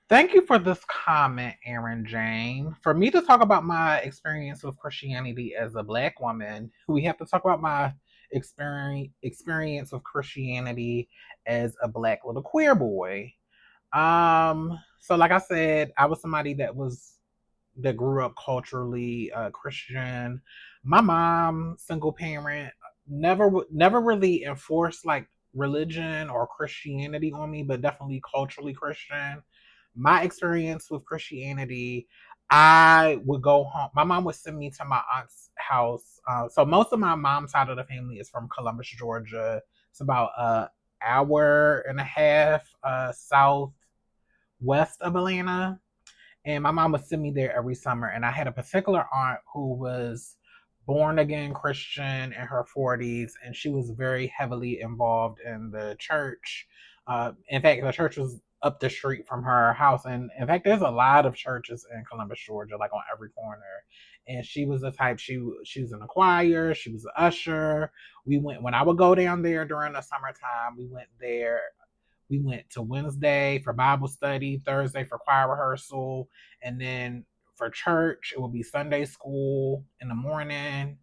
Thank you for this comment, Aaron Jane. For me to talk about my experience with Christianity as a black woman, we have to talk about my experience with Christianity as a black little queer boy. So like I said, I was somebody that grew up culturally Christian. My mom, single parent, never really enforced like religion or Christianity on me, but definitely culturally Christian. My experience with Christianity, I would go home. My mom would send me to my aunt's house. So most of my mom's side of the family is from Columbus, Georgia. It's about a hour and a half southwest of Atlanta, and my mom would send me there every summer. And I had a particular aunt who was born again Christian in her 40s, and she was very heavily involved in the church. In fact, the church was up the street from her house, and in fact, there's a lot of churches in Columbus, Georgia, like on every corner. And she was the type, she was in a choir, she was an usher. We went when I would go down there during the summertime. We went to Wednesday for Bible study, Thursday for choir rehearsal, and then for church it will be Sunday school in the morning,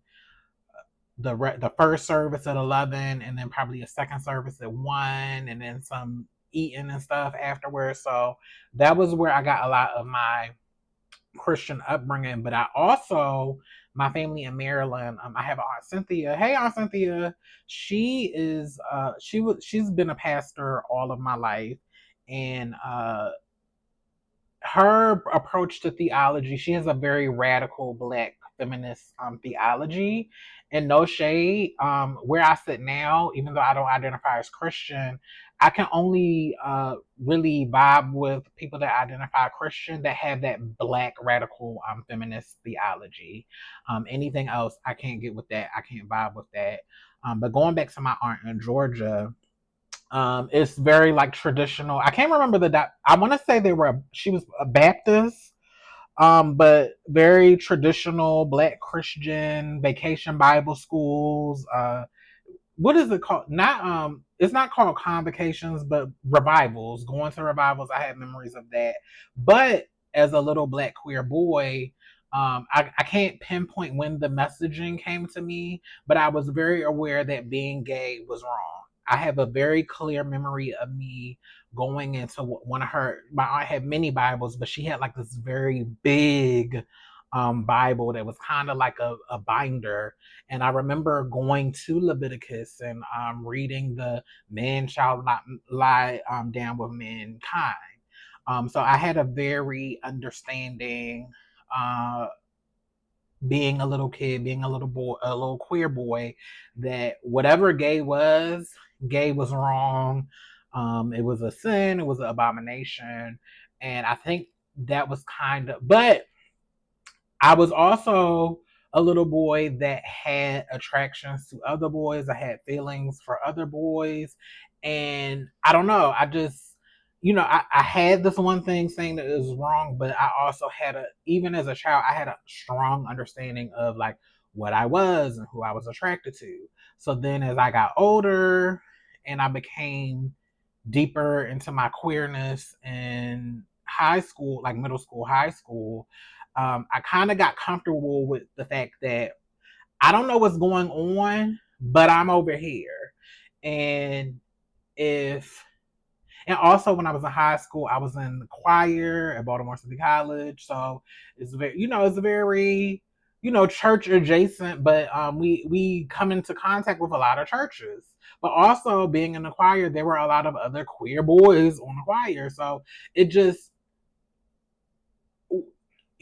the first service at 11, and then probably a second service at 1, and then some eating and stuff afterwards. So that was where I got a lot of my Christian upbringing. But I also, my family in Maryland, I have Aunt Cynthia. Hey, Aunt Cynthia. She's been a pastor all of my life, and her approach to theology, she has a very radical black feminist theology, and no shade. Where I sit now, even though I don't identify as Christian, I can only really vibe with people that identify Christian that have that black radical feminist theology. Anything else, I can't get with that. I can't vibe with that. But going back to my aunt in Georgia, it's very like traditional. I can't remember I want to say she was a Baptist, but very traditional black Christian vacation Bible schools. What is it called? Not it's not called convocations, but revivals. Going to revivals, I have memories of that. But as a little black queer boy, I can't pinpoint when the messaging came to me, but I was very aware that being gay was wrong. I have a very clear memory of me going into one of her. My aunt had many Bibles, but she had like this very big Bible that was kind of like a binder, and I remember going to Leviticus and reading the man shall not lie down with mankind. So I had a very understanding, uh, being a little kid, being a little boy, a little queer boy, that whatever gay was wrong. It was a sin, it was an abomination. And I think that was but I was also a little boy that had attractions to other boys. I had feelings for other boys. And I don't know, I had this one thing saying that it was wrong, but I also even as a child, I had a strong understanding of like what I was and who I was attracted to. So then as I got older and I became deeper into my queerness in high school, like middle school, high school, I kind of got comfortable with the fact that I don't know what's going on, but I'm over here. And if and also when I was in high school, I was in the choir at Baltimore City College. So it's very, church adjacent, but we come into contact with a lot of churches. But also being in the choir, there were a lot of other queer boys on the choir. So it just,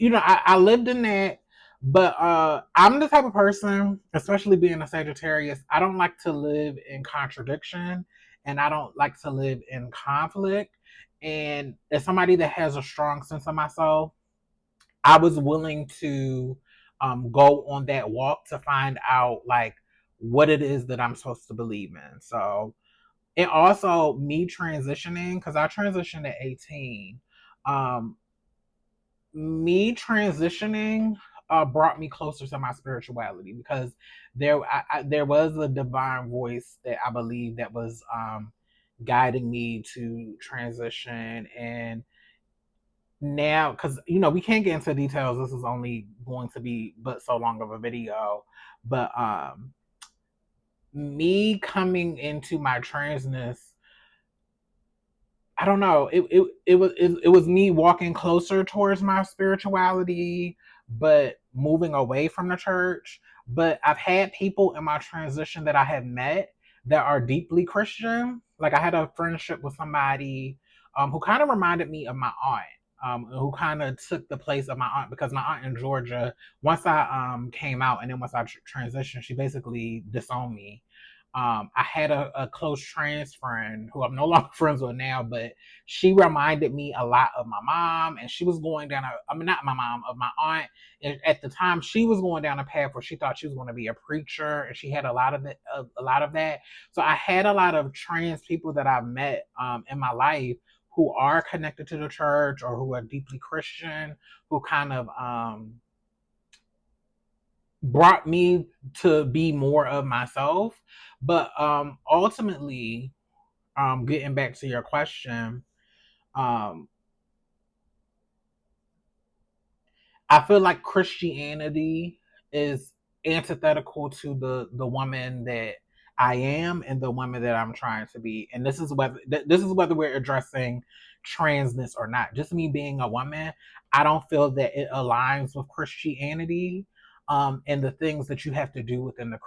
I lived in that. But I'm the type of person, especially being a Sagittarius, I don't like to live in contradiction, and I don't like to live in conflict. And as somebody that has a strong sense of myself, I was willing to go on that walk to find out like what it is that I'm supposed to believe in. So, and also me transitioning, because I transitioned at 18. Um, Me transitioning brought me closer to my spirituality, because there was a divine voice that I believe that was guiding me to transition. And now, because we can't get into details. This is only going to be but so long of a video. But me coming into my transness, I don't know. It was me walking closer towards my spirituality, but moving away from the church. But I've had people in my transition that I have met that are deeply Christian. Like I had a friendship with somebody who kind of reminded me of my aunt. Who kind of took the place of my aunt, because my aunt in Georgia, once I came out and then once I transitioned, she basically disowned me. I had a close trans friend who I'm no longer friends with now, but she reminded me a lot of my mom, and she was going down I mean, not my mom, of my aunt. And at the time, she was going down a path where she thought she was going to be a preacher, and she had a lot of it, a lot of that. So I had a lot of trans people that I've met in my life who are connected to the church or who are deeply Christian, who kind of brought me to be more of myself. But ultimately, getting back to your question, um, I feel like Christianity is antithetical to the woman that I am and the woman that I'm trying to be. And this is whether we're addressing transness or not. Just me being a woman, I don't feel that it aligns with Christianity, and the things that you have to do within the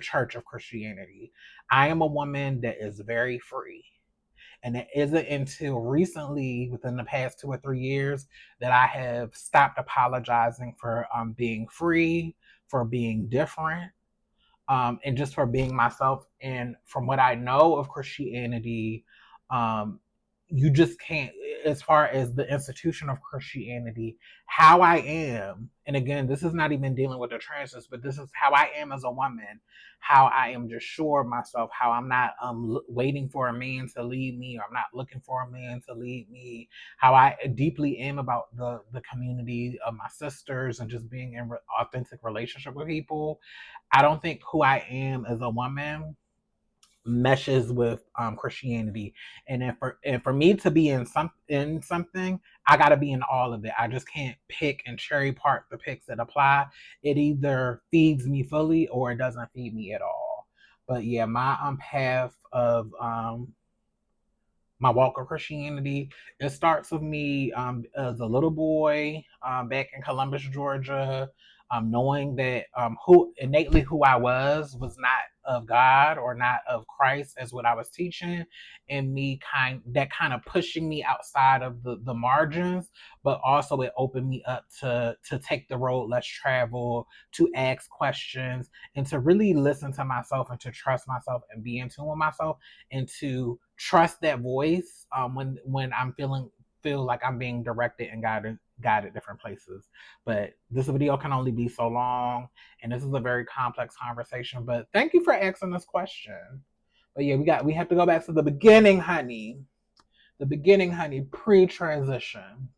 Church of Christianity. I am a woman that is very free. And it isn't until recently, within the past 2 or 3 years, that I have stopped apologizing for being free, for being different, and just for being myself. And from what I know of Christianity, um, you just can't, as far as the institution of Christianity, how I am, and again, this is not even dealing with the transness, but this is how I am as a woman, how I am just sure of myself, how I'm not waiting for a man to lead me, or I'm not looking for a man to lead me, how I deeply am about the community of my sisters and just being in authentic relationship with people. I don't think who I am as a woman meshes with Christianity. And for me to be in something, I got to be in all of it. I just can't pick and cherry part the picks that apply. It either feeds me fully or it doesn't feed me at all. But yeah, my path of my walk of Christianity. It starts with me as a little boy back in Columbus, Georgia, knowing that who I was not of God or not of Christ as what I was teaching, and me kind of pushing me outside of the margins, but also it opened me up to take the road less traveled, to ask questions, and to really listen to myself and to trust myself and be in tune with myself, and to trust that voice when I'm feel like I'm being directed and guided different places. But this video can only be so long, and this is a very complex conversation. But thank you for asking this question. But yeah, we have to go back to the beginning, honey. The beginning, honey, pre-transition.